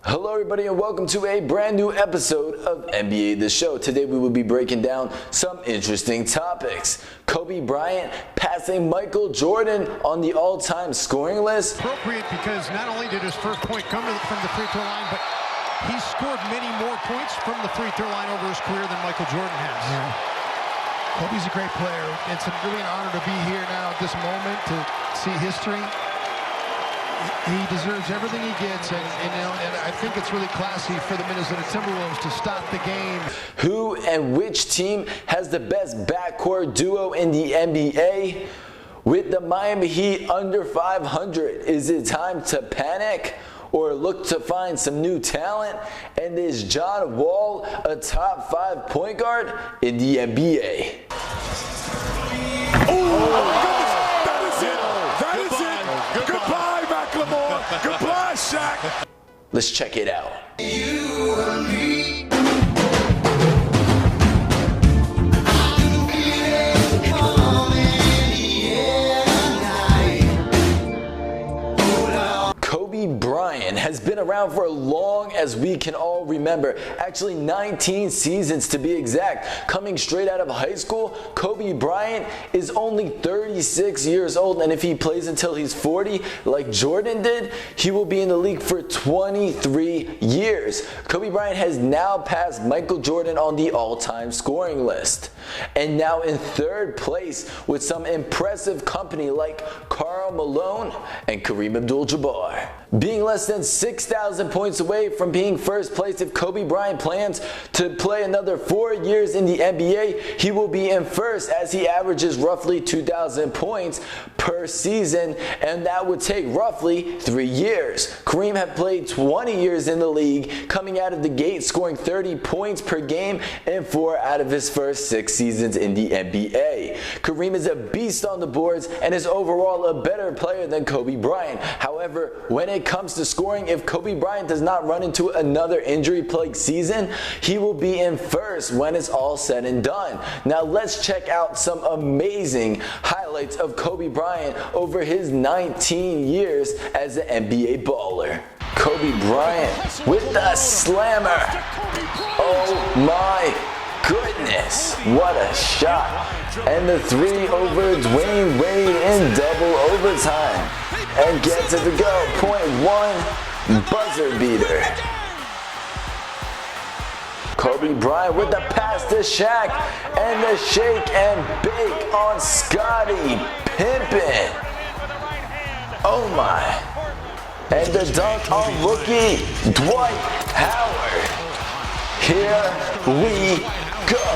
Hello everybody and welcome to a brand new episode of NBA The Show. Today we will be breaking down some interesting topics. Kobe Bryant passing Michael Jordan on the all-time scoring list. Appropriate because not only did his first point come from the free throw line, but he scored many more points from the free throw line over his career than Michael Jordan has. Yeah. Kobe's a great player. It's really an honor to be here now at this moment to see history. He deserves everything he gets, and I think it's really classy for the Minnesota Timberwolves to stop the game. Who and which team has the best backcourt duo in the NBA? With the Miami Heat under 500, is it time to panic or look to find some new talent? And is John Wall a top 5 point guard in the NBA? Goodbye, Shaq. Let's check it out. You and me. Kobe Bryant has been around for as long as we can all remember. Actually, 19 seasons to be exact. Coming straight out of high school, Kobe Bryant is only 36 years old, and if he plays until he's 40, like Jordan did, he will be in the league for 23 years. Kobe Bryant has now passed Michael Jordan on the all-time scoring list, and now in third place with some impressive company like Karl, Malone, and Kareem Abdul-Jabbar. Being less than 6,000 points away from being first place, if Kobe Bryant plans to play another 4 years in the NBA, he will be in first as he averages roughly 2,000 points per season, and that would take roughly 3 years. Kareem had played 20 years in the league, coming out of the gate scoring 30 points per game in 4 out of his first 6 seasons in the NBA. Kareem is a beast on the boards and is overall a better player than Kobe Bryant. However, when it comes to scoring, if Kobe Bryant does not run into another injury-plagued season, he will be in first when it's all said and done. Now let's check out some amazing highlights of Kobe Bryant over his 19 years as an NBA baller. Kobe Bryant with the slammer. Oh my goodness, what a shot. And the 3 over Dwayne Wade in double overtime. And gets it to go. .1 buzzer beater. Kobe Bryant with the pass to Shaq. And the shake and bake on Scottie Pippen. Oh my. And the dunk on rookie Dwight Howard. Here we go.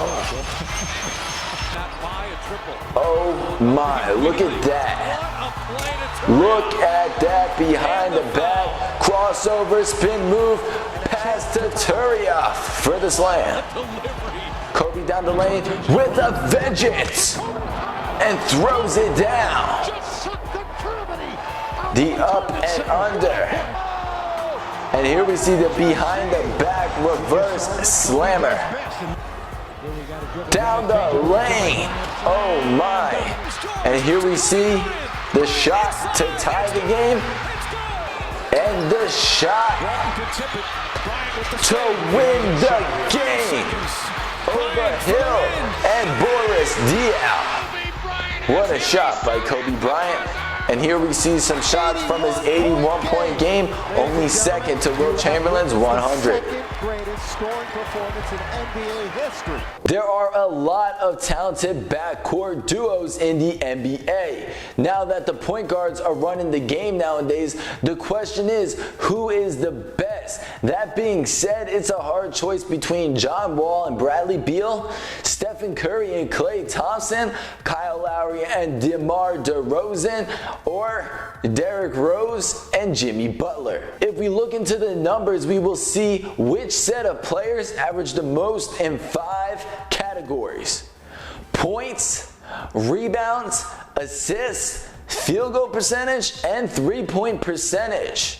Oh my, look at that. Look at that behind the back. Crossover, spin move, pass to Turioff for the slam. Kobe down the lane with a vengeance and throws it down. The up and under. And here we see the behind the back reverse slammer. Down the lane. Oh my. And here we see the shot to tie the game. And the shot to win the game over Hill and Boris Diaw. What a shot by Kobe Bryant. And here we see some shots from his 81-point game, only second to Wilt Chamberlain's 100. There are a lot of talented backcourt duos in the NBA. Now that the point guards are running the game nowadays, the question is, who is the best? That being said, it's a hard choice between John Wall and Bradley Beal, Stephen Curry and Klay Thompson, Kyle Lowry and DeMar DeRozan, or Derrick Rose and Jimmy Butler. If we look into the numbers, we will see which set of players average the most in 5 categories: points, rebounds, assists, field goal percentage, and 3-point percentage.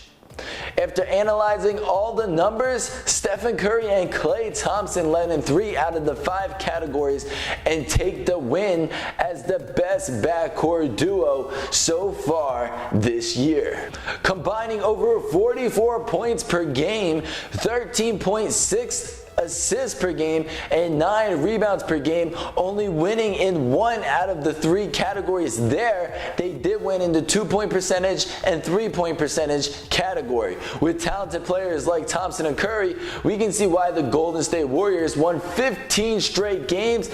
After analyzing all the numbers, Stephen Curry and Klay Thompson led in 3 out of the 5 categories and take the win as the best backcourt duo so far this year. Combining over 44 points per game, 13.6 assists per game, and 9 rebounds per game, only winning in 1 out of the 3 categories there. They did win in the 2-point percentage and 3-point percentage category. With talented players like Thompson and Curry, we can see why the Golden State Warriors won 15 straight games,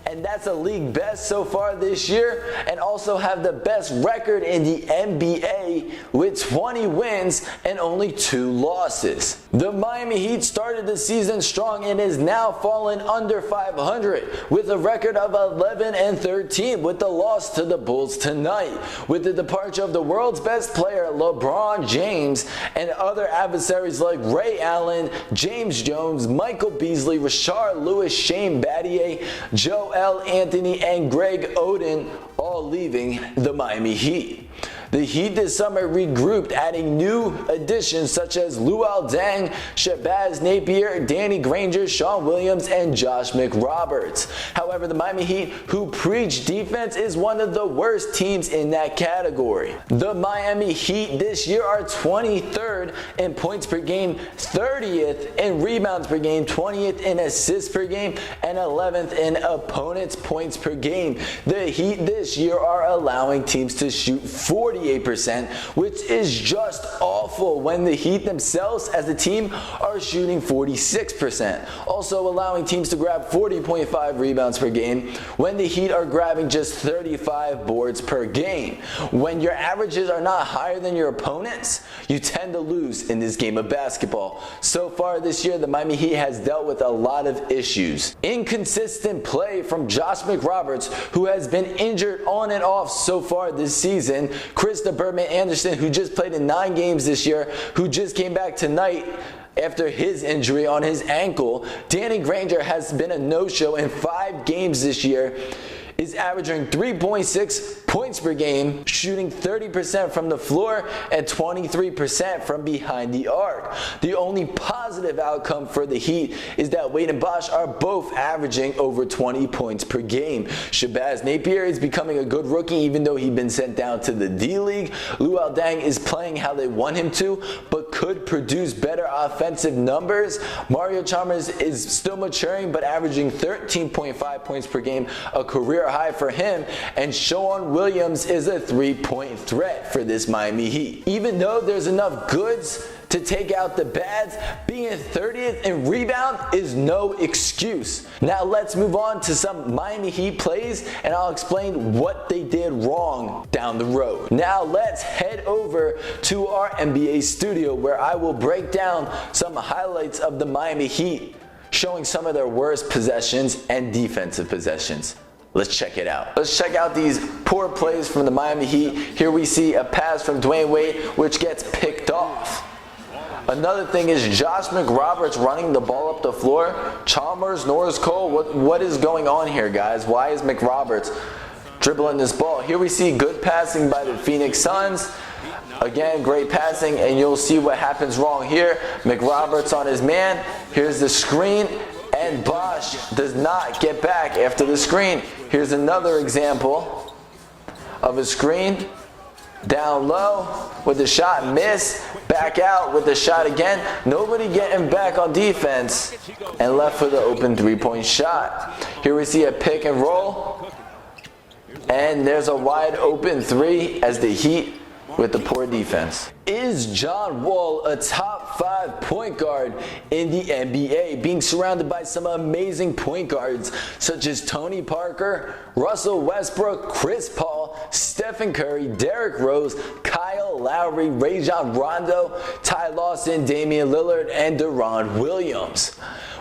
and that's a league best so far this year, and also have the best record in the NBA with 20 wins and only 2 losses. The Miami Heat started the season strong and is now fallen under 500 with a record of 11-13 with the loss to the Bulls tonight. With the departure of the world's best player LeBron James and other adversaries like Ray Allen, James Jones, Michael Beasley, Rashard Lewis, Shane Battier, Joel Anthony, and Greg Oden all leaving the Miami Heat. The Heat this summer regrouped, adding new additions such as Luol Deng, Shabazz Napier, Danny Granger, Sean Williams, and Josh McRoberts. However, the Miami Heat, who preach defense, is one of the worst teams in that category. The Miami Heat this year are 23rd in points per game, 30th in rebounds per game, 20th in assists per game, and 11th in opponents' points per game. The Heat this year are allowing teams to shoot 48%, which is just awful when the Heat themselves as a team are shooting 46%. Also allowing teams to grab 40.5 rebounds per game when the Heat are grabbing just 35 boards per game. When your averages are not higher than your opponents, you tend to lose in this game of basketball. So far this year, the Miami Heat has dealt with a lot of issues. Inconsistent play from Josh McRoberts, who has been injured on and off so far this season. Chris the Birdman Anderson, who just played in 9 games this year, who just came back tonight after his injury on his ankle. Danny Granger has been a no-show in 5 games this year, is averaging 3.6 points per game, shooting 30% from the floor and 23% from behind the arc. The only positive outcome for the Heat is that Wade and Bosh are both averaging over 20 points per game. Shabazz Napier is becoming a good rookie even though he's been sent down to the D-League. Luol Deng is playing how they want him to, but could produce better offensive numbers. Mario Chalmers is still maturing but averaging 13.5 points per game, a career high for him, and Sean Williams is a 3-point threat for this Miami Heat. Even though there's enough goods to take out the bads, being 30th in rebound is no excuse. Now let's move on to some Miami Heat plays, and I'll explain what they did wrong down the road. Now let's head over to our NBA studio where I will break down some highlights of the Miami Heat, showing some of their worst possessions and defensive possessions. Let's check it out. Let's check out these poor plays from the Miami Heat. Here we see a pass from Dwayne Wade, which gets picked off. Another thing is Josh McRoberts running the ball up the floor. Chalmers, Norris Cole, what is going on here, guys? Why is McRoberts dribbling this ball? Here we see good passing by the Phoenix Suns. Again, great passing, and you'll see what happens wrong here. McRoberts on his man. Here's the screen, and Bosh does not get back after the screen. Here's another example of a screen. Down low with the shot, miss, back out with the shot again. Nobody getting back on defense, and left for the open 3-point shot. Here we see a pick and roll, and there's a wide open 3 as the Heat with the poor defense. Is John Wall a top 5 point guard in the NBA, being surrounded by some amazing point guards such as Tony Parker, Russell Westbrook, Chris Paul, Stephen Curry, Derrick Rose, Kyle Lowry, Rajon Rondo, Ty Lawson, Damian Lillard, and Deron Williams?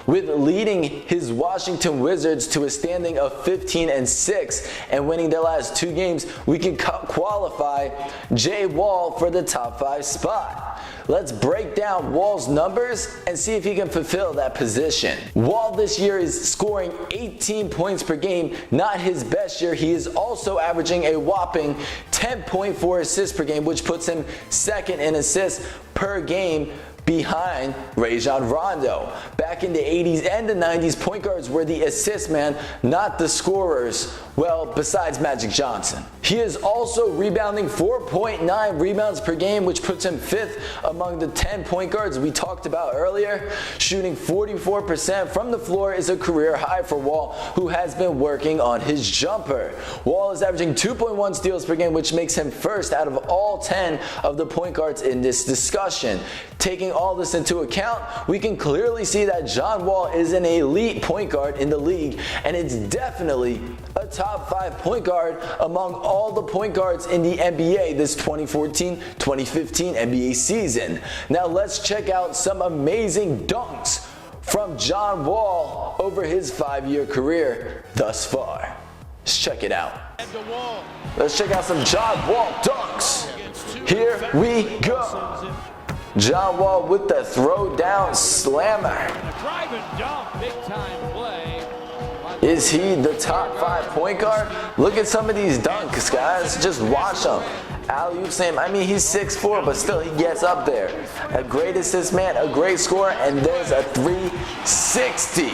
with leading his Washington Wizards to a standing of 15-6 and winning their last 2 games, we can qualify Jay Wall for the top 5 spot. Let's break down Wall's numbers and see if he can fulfill that position. Wall this year is scoring 18 points per game, not his best year. He is also averaging a whopping 10.4 assists per game, which puts him second in assists per game behind Rajon Rondo. Back in the 80s and the 90s, point guards were the assist man, not the scorers. Well, besides Magic Johnson. He is also rebounding 4.9 rebounds per game, which puts him 5th among the 10 point guards we talked about earlier. Shooting 44% from the floor is a career high for Wall, who has been working on his jumper. Wall is averaging 2.1 steals per game, which makes him first out of all 10 of the point guards in this discussion. Taking all this into account, we can clearly see that John Wall is an elite point guard in the league, and it's definitely a top 5 point guard among all the point guards in the NBA this 2014-2015 NBA season. Now let's check out some amazing dunks from John Wall over his 5-year career thus far. Let's check it out. Let's check out some John Wall dunks. Here we go. John Wall with the throw down slammer. Is he the top 5 point guard? Look at some of these dunks, guys. Just watch them. Alley-oop slam. I mean, he's 6'4", but still he gets up there. A great assist man, a great scorer, and there's a 360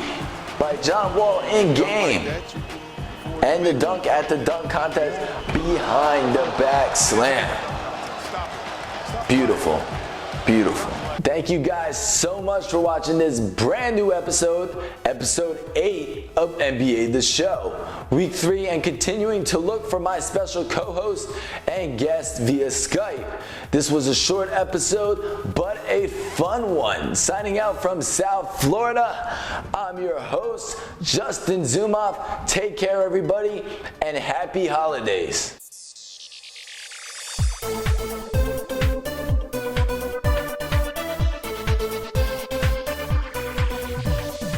by John Wall in game. And the dunk at the dunk contest behind the back slam. Beautiful. Beautiful. Thank you guys so much for watching this brand new episode 8 of NBA The Show. Week 3 and continuing to look for my special co-host and guest via Skype. This was a short episode, but a fun one. Signing out from South Florida, I'm your host, Justin Zumoff. Take care, everybody, and happy holidays.